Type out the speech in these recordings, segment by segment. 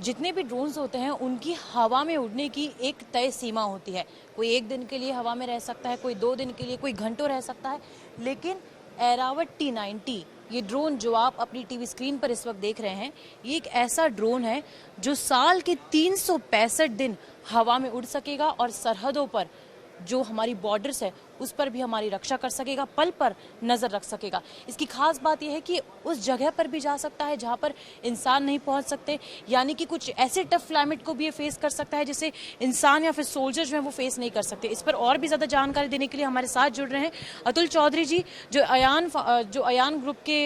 जितने भी ड्रोन्स होते हैं उनकी हवा में उड़ने की एक तय सीमा होती है। कोई एक दिन के लिए हवा में रह सकता है, कोई 2 दिन के लिए, कोई घंटों रह सकता है। लेकिन एरावत T90 ये ड्रोन जो आप अपनी टीवी स्क्रीन पर इस वक्त देख रहे हैं, ये एक ऐसा ड्रोन है जो साल के 365 दिन हवा में उड़ सकेगा और सरहदों पर जो हमारी बॉर्डर्स है उस पर भी हमारी रक्षा कर सकेगा, पल पर नजर रख सकेगा। इसकी खास बात यह है कि उस जगह पर भी जा सकता है जहां पर इंसान नहीं पहुंच सकते, यानी कि कुछ ऐसे टफ क्लाइमेट को भी ये फेस कर सकता है जिसे इंसान या फिर सोल्जर जो है वो फेस नहीं कर सकते। इस पर और भी ज्यादा जानकारी देने के लिए हमारे साथ जुड़ रहे हैं अतुल चौधरी जी, जो अयान ग्रुप के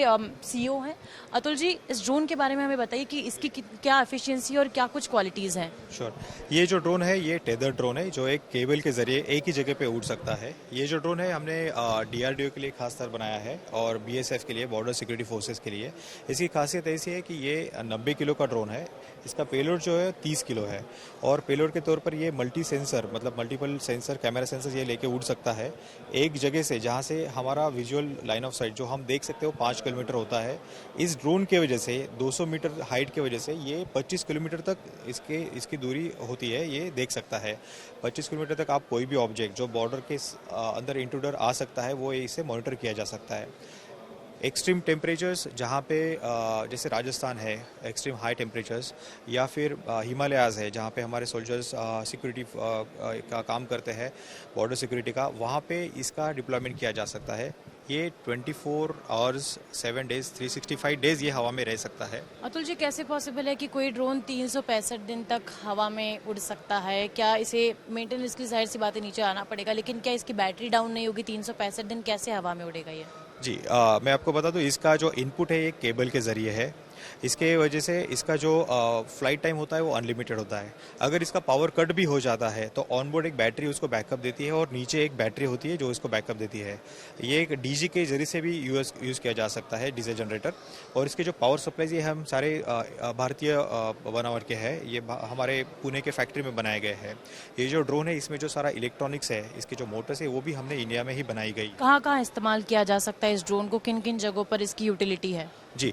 CEO हैं। अतुल जी, इस ड्रोन के बारे में हमें बताइए कि इसकी क्या एफिशिएंसी और क्या कुछ क्वालिटीज हैं। श्योर, ये जो ड्रोन है ये टेदर ड्रोन है जो एक केबल के जरिए एक ही जगह पे उड़ सकता है। ये जो ड्रोन है हमने DRDO के लिए खासकर बनाया है और BSF के लिए, बॉर्डर सिक्योरिटी फोर्सेस के लिए। इसकी खासियत ऐसी है कि ये 90 किलो का ड्रोन है। इसका पेलोड जो है 30 किलो है और पेलोड के तौर पर ये मल्टी सेंसर, मतलब मल्टीपल सेंसर, कैमरा सेंसर ये लेके उड़ सकता है एक जगह से जहाँ से हमारा विजुअल लाइन ऑफ साइट जो हम देख सकते हो 5 किलोमीटर होता है। इस ड्रोन के वजह से 200 मीटर हाइट की वजह से ये 25 किलोमीटर तक इसकी दूरी होती है, ये देख सकता है। 25 किलोमीटर तक आप कोई भी ऑब्जेक्ट जो बॉर्डर के अंदर इंट्रूडर आ सकता है वो इसे मॉनिटर किया जा सकता है। एक्सट्रीम टेम्परेचर्स जहाँ पे जैसे राजस्थान है, एक्सट्रीम हाई टेम्परेचर्स, या फिर हिमालयाज है जहाँ पे हमारे सोल्जर्स सिक्योरिटी का काम करते हैं, बॉर्डर सिक्योरिटी का, वहाँ पे इसका डिप्लॉयमेंट किया जा सकता है। ये 24 आवर्स 7 डेज 365 डेज ये हवा में रह सकता है। अतुल जी, कैसे पॉसिबल है कि कोई ड्रोन 365 दिन तक हवा में उड़ सकता है? क्या इसे मेंटेनेंस की जाहिर सी बात है नीचे आना पड़ेगा, लेकिन क्या इसकी बैटरी डाउन नहीं होगी? 365 दिन कैसे हवा में उड़ेगा ये? जी, मैं आपको बता दूं, इसका जो इनपुट है ये केबल के ज़रिए है। इसके वजह से इसका जो फ्लाइट टाइम होता है वो अनलिमिटेड होता है। अगर इसका पावर कट भी हो जाता है तो ऑनबोर्ड एक बैटरी उसको बैकअप देती है और नीचे एक बैटरी होती है जो इसको बैकअप देती है। ये एक DG के जरिए से भी यूज़ किया जा सकता है, डीजल जनरेटर। और इसके जो पावर सप्लाई ये हम सारे भारतीय बनावट के हैं, ये हमारे पुणे के फैक्ट्री में बनाए गए हैं। ये जो ड्रोन है इसमें जो सारा इलेक्ट्रॉनिक्स है, इसके जो मोटर्स है वो भी हमने इंडिया में ही बनाई गई। कहाँ कहाँ इस्तेमाल किया जा सकता है इस ड्रोन को? किन किन जगहों पर इसकी यूटिलिटी है? जी,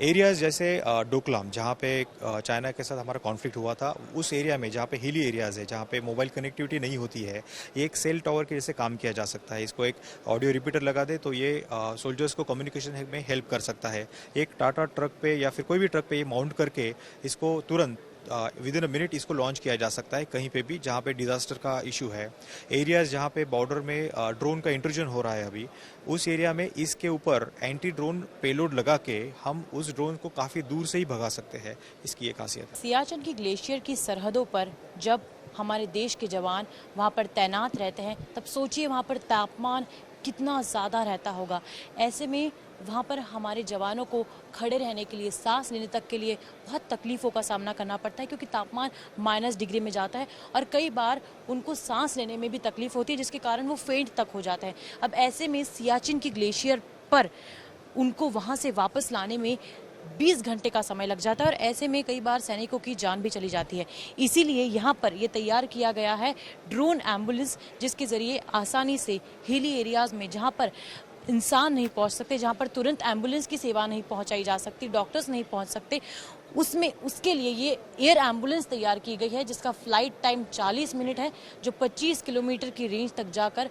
एरियाज जैसे डोकलाम जहाँ पे चाइना के साथ हमारा कॉन्फ्लिक्ट हुआ था, उस एरिया में जहाँ पे हिली एरियाज है, जहाँ पे मोबाइल कनेक्टिविटी नहीं होती है, ये एक सेल टावर के जैसे काम किया जा सकता है। इसको एक ऑडियो रिपीटर लगा दे तो ये सोल्जर्स को कम्युनिकेशन में हेल्प कर सकता है। एक टाटा ट्रक पे या फिर कोई भी ट्रक पे ये माउंट करके इसको तुरंत विद इन अ मिनट इसको लॉन्च किया जा सकता है कहीं पे भी जहाँ पे डिजास्टर का इशू है। एरियाज जहाँ पे बॉर्डर में ड्रोन का इंट्रूजन हो रहा है अभी, उस एरिया में इसके ऊपर एंटी ड्रोन पेलोड लगा के हम उस ड्रोन को काफ़ी दूर से ही भगा सकते हैं। इसकी ये खासियत है। सियाचिन की ग्लेशियर की सरहदों पर जब हमारे देश के जवान वहाँ पर तैनात रहते हैं, तब सोचिए वहाँ पर तापमान कितना ज़्यादा रहता होगा। ऐसे में वहाँ पर हमारे जवानों को खड़े रहने के लिए, सांस लेने तक के लिए बहुत तकलीफ़ों का सामना करना पड़ता है, क्योंकि तापमान -डिग्री में जाता है और कई बार उनको सांस लेने में भी तकलीफ होती है, जिसके कारण वो फेंट तक हो जाता है। अब ऐसे में सियाचिन की ग्लेशियर पर उनको वहाँ से वापस लाने में 20 घंटे का समय लग जाता है और ऐसे में कई बार सैनिकों की जान भी चली जाती है। इसीलिए यहाँ पर ये तैयार किया गया है ड्रोन एम्बुलेंस, जिसके ज़रिए आसानी से हिली एरियाज़ में जहाँ पर इंसान नहीं पहुँच सकते, जहाँ पर तुरंत एम्बुलेंस की सेवा नहीं पहुँचाई जा सकती, डॉक्टर्स नहीं पहुँच सकते, उसके लिए ये एयर एम्बुलेंस तैयार की गई है, जिसका फ्लाइट टाइम 40 मिनट है, जो 25 किलोमीटर की रेंज तक जाकर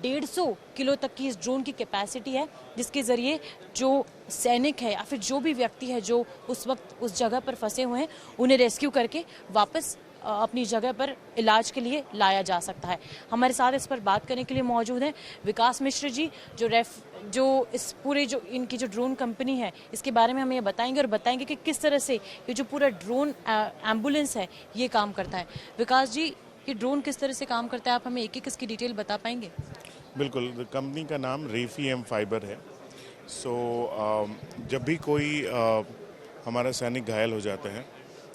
150 किलो तक की इस ड्रोन की कैपेसिटी है, जिसके ज़रिए जो सैनिक है या फिर जो भी व्यक्ति है जो उस वक्त उस जगह पर फंसे हुए हैं, उन्हें रेस्क्यू करके वापस अपनी जगह पर इलाज के लिए लाया जा सकता है। हमारे साथ इस पर बात करने के लिए मौजूद हैं विकास मिश्र जी, जो इस पूरे जो इनकी जो ड्रोन कंपनी है इसके बारे में हमें ये बताएंगे और बताएंगे कि किस तरह से ये जो पूरा ड्रोन एम्बुलेंस है ये काम करता है। विकास जी, ये ड्रोन किस तरह से काम करता है, आप हमें एक एक इसकी डिटेल बता पाएंगे? बिल्कुल, कंपनी का नाम रेफीएम फाइबर है। जब भी कोई हमारा सैनिक घायल हो जाता है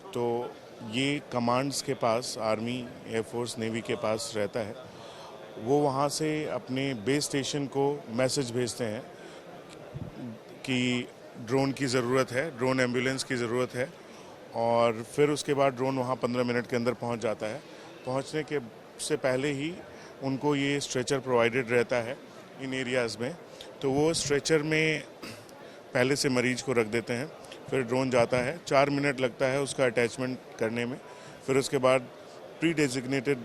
तो ये कमांड्स के पास, आर्मी, एयरफोर्स, नेवी के पास रहता है। वो वहाँ से अपने बेस स्टेशन को मैसेज भेजते हैं कि ड्रोन की ज़रूरत है, ड्रोन एम्बुलेंस की ज़रूरत है, और फिर उसके बाद ड्रोन वहाँ 15 मिनट के अंदर पहुँच जाता है। पहुँचने के से पहले ही उनको ये स्ट्रेचर प्रोवाइडेड रहता है इन एरियाज़ में, तो वो स्ट्रेचर में पहले से मरीज को रख देते हैं। फिर ड्रोन जाता है, 4 मिनट लगता है उसका अटैचमेंट करने में। फिर उसके बाद प्री डेजिग्नेटेड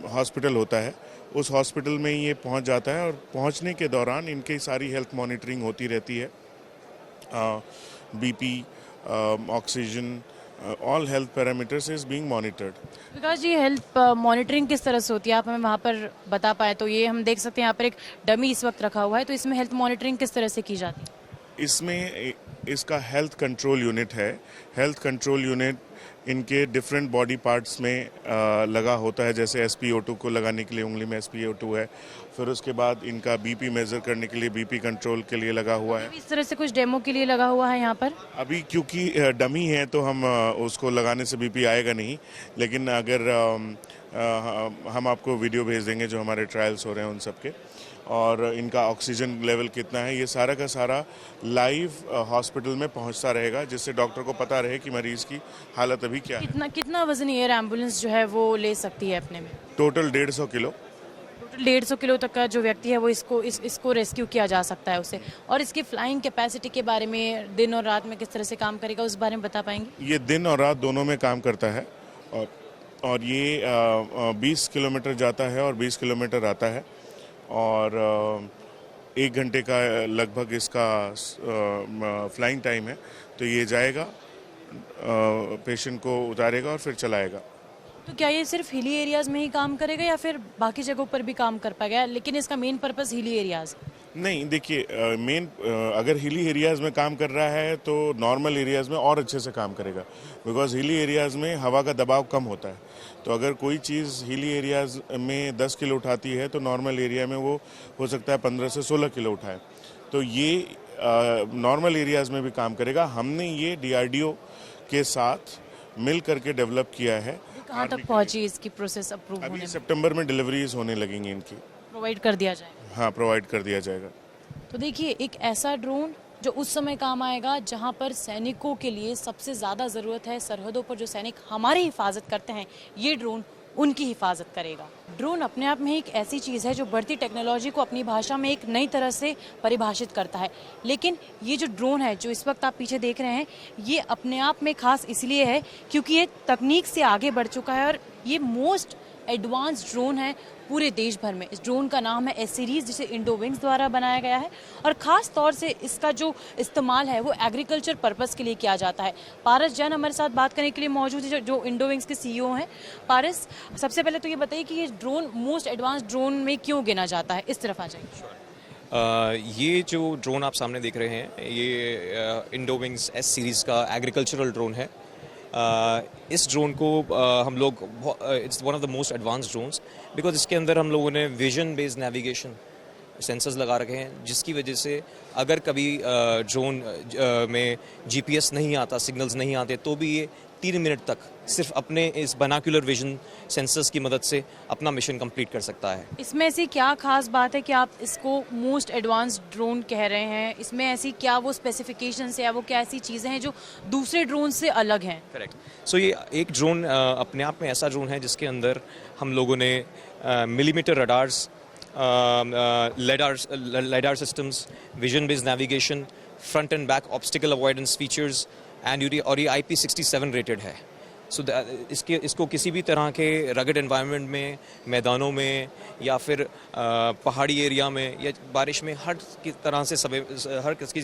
हॉस्पिटल होता है, उस हॉस्पिटल में ये पहुंच जाता है और पहुंचने के दौरान इनकी सारी हेल्थ मॉनिटरिंग होती रहती है। BP, oxygen, all health parameters is being monitored. Vikas ji, health monitoring किस तरह से होती है, आप हमें वहाँ पर बता पाए तो। ये हम देख सकते हैं यहाँ पर एक डमी इस वक्त रखा हुआ है, तो इसमें हेल्थ मॉनिटरिंग किस तरह से की जाती है? इसमें इसका हेल्थ कंट्रोल यूनिट है। हेल्थ कंट्रोल यूनिट इनके डिफरेंट बॉडी पार्ट्स में लगा होता है, जैसे SpO2 को लगाने के लिए उंगली में SpO2 है। फिर उसके बाद इनका बीपी मेजर करने के लिए बीपी कंट्रोल के लिए लगा हुआ है। इस तरह से कुछ डेमो के लिए लगा हुआ है यहाँ पर? अभी क्योंकि डमी है तो हम उसको लगाने से बीपी आएगा नहीं, लेकिन अगर हम आपको वीडियो भेज देंगे जो हमारे ट्रायल्स हो रहे हैं उन सब के, और इनका ऑक्सीजन लेवल कितना है, ये सारा का सारा लाइव हॉस्पिटल में पहुंचता रहेगा, जिससे डॉक्टर को पता रहे कि मरीज की हालत अभी क्या है। कितना वजन एयर एम्बुलेंस जो है वो ले सकती है अपने में? Total 150 kilo. टोटल 150 किलो तक का जो व्यक्ति है वो इसको रेस्क्यू किया जा सकता है उसे। और इसकी फ्लाइंग कैपेसिटी के बारे में, दिन और रात में किस तरह से काम करेगा, उस बारे में बता पाएंगे? ये दिन और रात दोनों में काम करता है, और ये 20 किलोमीटर जाता है और 20 किलोमीटर आता है, और 1 घंटे का लगभग इसका फ्लाइंग टाइम है। तो ये जाएगा, पेशेंट को उतारेगा और फिर चलाएगा। तो क्या ये सिर्फ हिली एरियाज में ही काम करेगा या फिर बाकी जगहों पर भी काम कर पाएगा, लेकिन इसका मेन पर्पस हिली एरियाज? नहीं, देखिए, अगर हिली एरियाज़ में काम कर रहा है तो नॉर्मल एरियाज़ में और अच्छे से काम करेगा, बिकॉज हिली एरियाज़ में हवा का दबाव कम होता है। तो अगर कोई चीज़ हिली एरियाज़ में 10 किलो उठाती है तो नॉर्मल एरिया में वो हो सकता है 15 से 16 किलो उठाए। तो ये नॉर्मल एरियाज़ में भी काम करेगा। हमने ये DRDO के साथ मिल करके डेवलप किया है। कहाँ तक पहुँची इसकी प्रोसेस अप्रूव होने अभी में? सितंबर में डिलीवरीज होने लगेंगी इनकी। प्रोवाइड कर दिया जाएगा? हाँ, प्रोवाइड कर दिया जाएगा। तो देखिए, एक ऐसा ड्रोन जो उस समय काम आएगा जहां पर सैनिकों के लिए सबसे ज़्यादा ज़रूरत है। सरहदों पर जो सैनिक हमारी हिफाजत करते हैं, ये ड्रोन उनकी हिफाजत करेगा। ड्रोन अपने आप में एक ऐसी चीज़ है जो बढ़ती टेक्नोलॉजी को अपनी भाषा में एक नई तरह से परिभाषित करता है। लेकिन ये जो ड्रोन है जो इस वक्त आप पीछे देख रहे हैं, ये अपने आप में खास इसलिए है क्योंकि ये तकनीक से आगे बढ़ चुका है और ये मोस्ट एडवांस ड्रोन है पूरे देश भर में। इस ड्रोन का नाम है एस सीरीज, जिसे इंडोविंग्स द्वारा बनाया गया है और ख़ास तौर से इसका जो इस्तेमाल है वो एग्रीकल्चर पर्पस के लिए किया जाता है। पारस जैन हमारे साथ बात करने के लिए मौजूद है, जो इंडोविंग्स के CEO हैं। पारस, सबसे पहले तो ये बताइए कि ये ड्रोन मोस्ट एडवांस ड्रोन में क्यों गिना जाता है? इस तरफ आ जाइए। ये जो ड्रोन आप सामने देख रहे हैं, ये इंडोविंग्स एस सीरीज़ का एग्रीकल्चरल ड्रोन है। इस ड्रोन को हम लोग, it's one of the most advance drones, because इसके अंदर हम लोगों ने विजन बेस्ड नेविगेशन सेंसर्स लगा रखे हैं, जिसकी वजह से अगर कभी ड्रोन में GPS नहीं आता, सिग्नल्स नहीं आते, तो भी ये 3 मिनट तक सिर्फ अपने इस बाइनोक्यूलर विजन सेंसर्स की मदद से अपना मिशन कंप्लीट कर सकता है। इसमें ऐसी क्या खास बात है कि आप इसको मोस्ट एडवांस ड्रोन कह रहे हैं? इसमें ऐसी क्या वो स्पेसिफिकेशंस है या वो क्या ऐसी चीज़ें हैं जो दूसरे ड्रोन से अलग हैं? करेक्ट। सो ये एक ड्रोन अपने आप में ऐसा ड्रोन है जिसके अंदर हम लोगों ने millimetre radars, lidar systems, vision based navigation, front end back obstacle avoidance features और ये IP67 रेटेड है। सो इसको किसी भी तरह के रगड एनवायरनमेंट में, मैदानों में या फिर पहाड़ी एरिया में या बारिश में हर किसी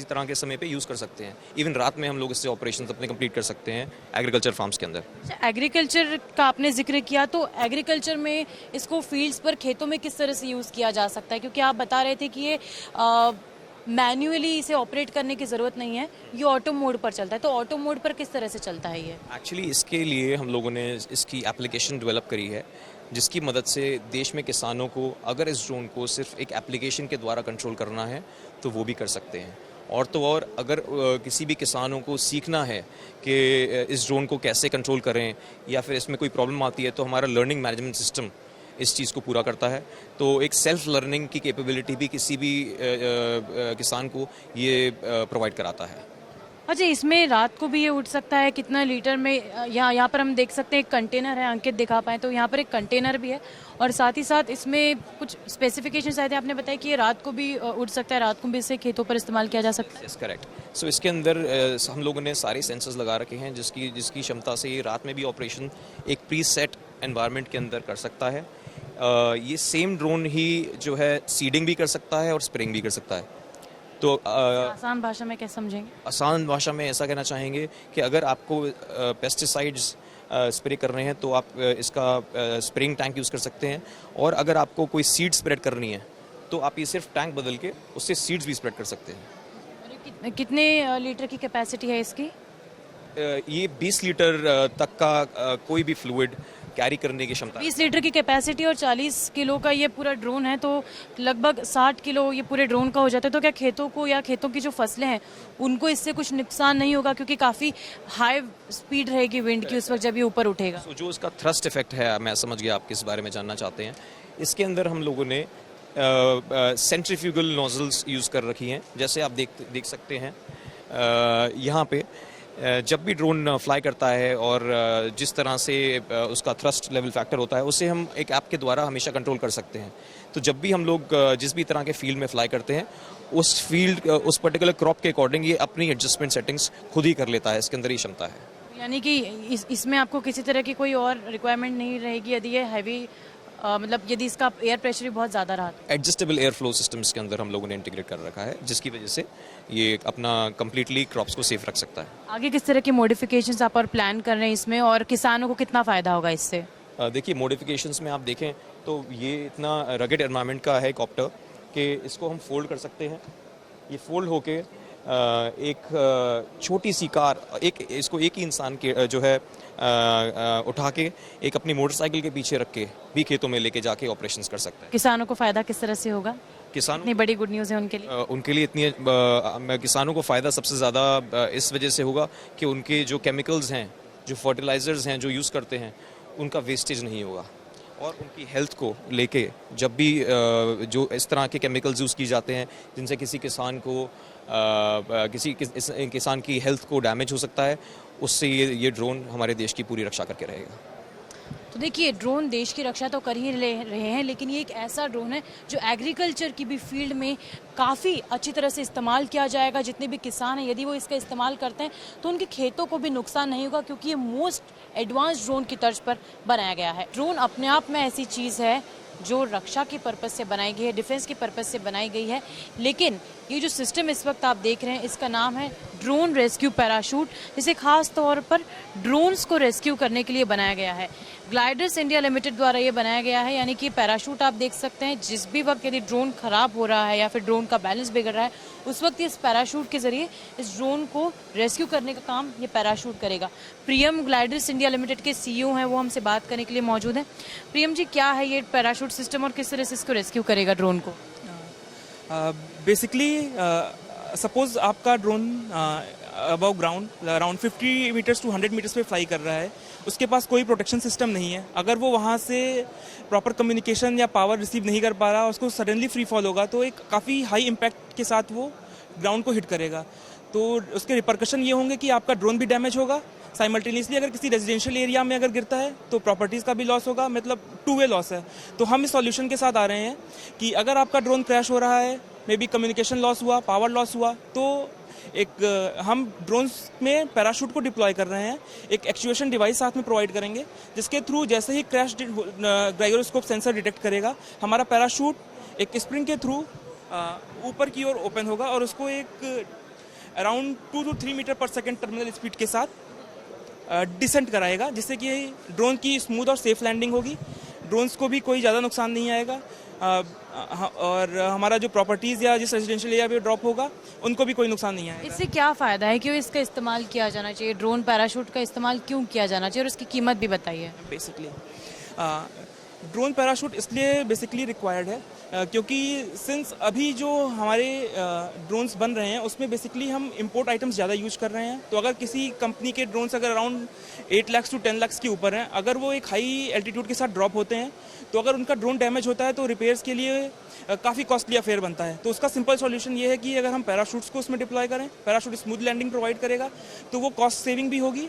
तरह के समय पे यूज़ कर सकते हैं। इवन रात में हम लोग इससे ऑपरेशंस अपने कंप्लीट कर सकते हैं एग्रीकल्चर फार्म्स के अंदर। एग्रीकल्चर का आपने जिक्र किया, तो एग्रीकल्चर में इसको फील्ड्स पर, खेतों में किस तरह से यूज़ किया जा सकता है? क्योंकि आप बता रहे थे कि ये मैन्युअली इसे ऑपरेट करने की ज़रूरत नहीं है, ये ऑटो मोड पर चलता है। तो ऑटो मोड पर किस तरह से चलता है ये? एक्चुअली इसके लिए हम लोगों ने इसकी एप्लीकेशन डेवलप करी है, जिसकी मदद से देश में किसानों को अगर इस ड्रोन को सिर्फ एक एप्लीकेशन के द्वारा कंट्रोल करना है तो वो भी कर सकते हैं। और तो और अगर किसी भी किसानों को सीखना है कि इस ड्रोन को कैसे कंट्रोल करें या फिर इसमें कोई प्रॉब्लम आती है, तो हमारा लर्निंग मैनेजमेंट सिस्टम इस चीज़ को पूरा करता है। तो एक सेल्फ लर्निंग की कैपेबिलिटी भी किसी भी किसान को ये प्रोवाइड कराता है। अच्छा, इसमें रात को भी ये उठ सकता है? कितना लीटर में? यहाँ पर हम देख सकते हैं एक कंटेनर है, अंकित दिखा पाए तो यहाँ पर एक कंटेनर भी है और साथ ही साथ इसमें कुछ स्पेसिफिकेशन शायद आपने बताया कि ये रात को भी उठ सकता है, रात को भी इसे खेतों पर इस्तेमाल किया जा सकता है। Yes correct. सो इसके अंदर हम लोगों ने सारे सेंसर्स लगा रखे हैं जिसकी क्षमता से ये रात में भी ऑपरेशन एक प्री सेट एनवायरनमेंट के अंदर कर सकता है। ये सेम ड्रोन ही जो है सीडिंग भी कर सकता है और स्प्रेइंग भी कर सकता है। तो आसान भाषा में क्या समझेंगे? आसान भाषा में ऐसा कहना चाहेंगे कि अगर आपको पेस्टिसाइड्स स्प्रे कर रहे हैं तो आप इसका स्प्रेइंग टैंक यूज़ कर सकते हैं, और अगर आपको कोई सीड स्प्रेड करनी है तो आप ये सिर्फ टैंक बदल के उससे सीड्स भी स्प्रेड कर सकते हैं। कितने लीटर की कैपेसिटी है इसकी? ये 20 लीटर तक का कोई भी फ्लूइड कैरी करने की क्षमता है। 20 लीटर की कैपेसिटी और 40 किलो का ये पूरा ड्रोन है, तो लगभग 60 किलो ये पूरे ड्रोन का हो जाता है। तो क्या खेतों को या खेतों की जो फसलें हैं उनको इससे कुछ नुकसान नहीं होगा, क्योंकि काफ़ी हाई स्पीड रहेगी विंड की उस वक्त जब ये ऊपर उठेगा? तो जो इसका थ्रस्ट इफेक्ट है, मैं समझ गया आप किस बारे में जानना चाहते हैं। इसके अंदर हम लोगों ने सेंट्रीफ्यूगल नोजल्स यूज़ कर रखी हैं, जैसे आप देख सकते हैं यहाँ पे जब भी ड्रोन फ्लाई करता है और जिस तरह से उसका थ्रस्ट लेवल फैक्टर होता है उसे हम एक ऐप के द्वारा हमेशा कंट्रोल कर सकते हैं। तो जब भी हम लोग जिस भी तरह के फील्ड में फ्लाई करते हैं उस पर्टिकुलर क्रॉप के अकॉर्डिंग ये अपनी एडजस्टमेंट सेटिंग्स खुद ही कर लेता है। इसके अंदर ये क्षमता है। यानी कि इसमें आपको किसी तरह की कोई और रिक्वायरमेंट नहीं रहेगी यदि ये हैवी मतलब यदि इसका एयर प्रेशर भी बहुत ज़्यादा रहा? एडजस्टेबल एयर फ्लो सिस्टम्स के अंदर हम लोगों ने इंटीग्रेट कर रखा है, जिसकी वजह से ये अपना कंप्लीटली क्रॉप्स को सेफ रख सकता है। आगे किस तरह की मॉडिफिकेशंस आप और प्लान कर रहे हैं इसमें, और किसानों को कितना फ़ायदा होगा इससे? देखिए, मॉडिफिकेशंस में आप देखें तो ये इतना रगेड एनवायरनमेंट का है कॉप्टर कि इसको हम फोल्ड कर सकते हैं। ये फोल्ड होके एक छोटी सी कार इसको एक ही इंसान के जो है उठा के एक अपनी मोटरसाइकिल के पीछे रख के भी खेतों में लेके जाके ऑपरेशंस कर सकता है। किसानों को फ़ायदा किस तरह से होगा? किसानों इतनी बड़ी गुड न्यूज़ है उनके लिए। इतनी किसानों को फ़ायदा सबसे ज़्यादा इस वजह से होगा कि उनके जो केमिकल्स हैं, जो फर्टिलाइजर्स हैं जो यूज़ करते हैं, उनका वेस्टेज नहीं होगा, और उनकी हेल्थ को लेके जब भी जो इस तरह के केमिकल्स यूज़ किए जाते हैं जिनसे किसी किसान को किसान की हेल्थ को डैमेज हो सकता है, उससे ये ड्रोन हमारे देश की पूरी रक्षा करके रहेगा। तो देखिए, ड्रोन देश की रक्षा तो कर ही रहे हैं, लेकिन ये एक ऐसा ड्रोन है जो एग्रीकल्चर की भी फील्ड में काफ़ी अच्छी तरह से इस्तेमाल किया जाएगा। जितने भी किसान हैं यदि वो इसका इस्तेमाल करते हैं तो उनके खेतों को भी नुकसान नहीं होगा, क्योंकि ये मोस्ट एडवांस ड्रोन की तर्ज पर बनाया गया है। ड्रोन अपने आप में ऐसी चीज़ है जो रक्षा के पर्पज़ से बनाई गई है, डिफेंस के पर्पज़ से बनाई गई है, लेकिन ये जो सिस्टम इस वक्त आप देख रहे हैं इसका नाम है ड्रोन रेस्क्यू पैराशूट, जिसे खास तौर पर ड्रोन्स को रेस्क्यू करने के लिए बनाया गया है। ग्लाइडर्स इंडिया लिमिटेड द्वारा ये बनाया गया है, यानी कि पैराशूट आप देख सकते हैं जिस भी वक्त यदि ड्रोन खराब हो रहा है या फिर ड्रोन का बैलेंस बिगड़ रहा है उस वक्त इस पैराशूट के जरिए इस ड्रोन को रेस्क्यू करने का काम ये पैराशूट करेगा। प्रियम ग्लाइडर्स इंडिया लिमिटेड के सीईओ हैं, वो हमसे बात करने के लिए मौजूद हैं। प्रियम जी, क्या है ये पैराशूट सिस्टम और किस तरह से इसको रेस्क्यू करेगा ड्रोन को? बेसिकली सपोज आपका drone above ground around 50 metres to 100 metres पे फ्लाई कर रहा है, उसके पास कोई प्रोटेक्शन सिस्टम नहीं है। अगर वो वहाँ से प्रॉपर कम्युनिकेशन या पावर रिसीव नहीं कर पा रहा, उसको सडनली फ्री फॉल होगा तो एक काफ़ी हाई इम्पैक्ट के साथ वो ग्राउंड को हिट करेगा। तो उसके रिपरकशन ये होंगे कि आपका ड्रोन भी डैमेज होगा साइमल्टेनियसली। अगर किसी रेजिडेंशियल एरिया में अगर गिरता है तो प्रॉपर्टीज़ का भी लॉस होगा, मतलब टू वे लॉस है। तो हम इस सॉल्यूशन के साथ आ रहे हैं कि अगर आपका ड्रोन क्रैश हो रहा है, मे बी कम्युनिकेशन लॉस हुआ, पावर लॉस हुआ, तो एक हम ड्रोन्स में पैराशूट को डिप्लॉय कर रहे हैं, एक एक्चुएशन डिवाइस साथ में प्रोवाइड करेंगे जिसके थ्रू जैसे ही क्रैश गाइरोस्कोप सेंसर डिटेक्ट करेगा, हमारा पैराशूट एक स्प्रिंग के थ्रू ऊपर की ओर ओपन होगा और उसको एक अराउंड 2 to 3 मीटर पर सेकेंड टर्मिनल स्पीड के साथ डिसेंट कराएगा, जिससे कि ड्रोन की स्मूथ और सेफ लैंडिंग होगी। ड्रोन्स को भी कोई ज़्यादा नुकसान नहीं आएगा और हमारा जो प्रॉपर्टीज़ या जिस रेजिडेंशियल एरिया पे ड्रॉप होगा उनको भी कोई नुकसान नहीं आएगा। इससे क्या फ़ायदा है, क्यों इसका इस्तेमाल किया जाना चाहिए, ड्रोन पैराशूट का इस्तेमाल क्यों किया जाना चाहिए, और उसकी कीमत भी बताइए। बेसिकली ड्रोन पैराशूट इसलिए बेसिकली रिक्वायर्ड है क्योंकि सिंस अभी जो हमारे ड्रोन्स बन रहे हैं उसमें बेसिकली हम इंपोर्ट आइटम्स ज़्यादा यूज कर रहे हैं। तो अगर किसी कंपनी के ड्रोन्स अगर अराउंड 8 लाख to 10 लाख के ऊपर हैं, अगर वो एक हाई एल्टीट्यूड के साथ ड्रॉप होते हैं तो अगर उनका ड्रोन डैमेज होता है तो रिपेयर्स के लिए काफ़ी कॉस्टली अफेयर बनता है। तो उसका सिंपल सॉल्यूशन ये है कि अगर हम पैराशूट्स को उसमें डिप्लॉय करें, पैराशूट स्मूथ लैंडिंग प्रोवाइड करेगा तो वो कॉस्ट सेविंग भी होगी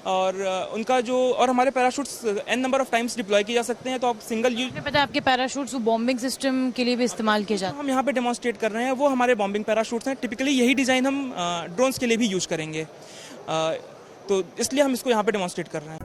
और उनका जो और हमारे parachutes n number of times deploy किए जा सकते हैं। तो आप सिंगल यूज मुझे पता है आपके पैराशूट्स वो बॉम्बिंग सिस्टम के लिए भी इस्तेमाल किए जाते हम यहाँ पे डेमोन्स्ट्रेट कर रहे हैं वो हमारे बॉम्बिंग पैराशूट्स हैं। टिपिकली यही डिज़ाइन हम ड्रोन्स के लिए भी यूज करेंगे, तो इसलिए हम इसको यहाँ पे डेमोन्स्ट्रेट कर रहे हैं।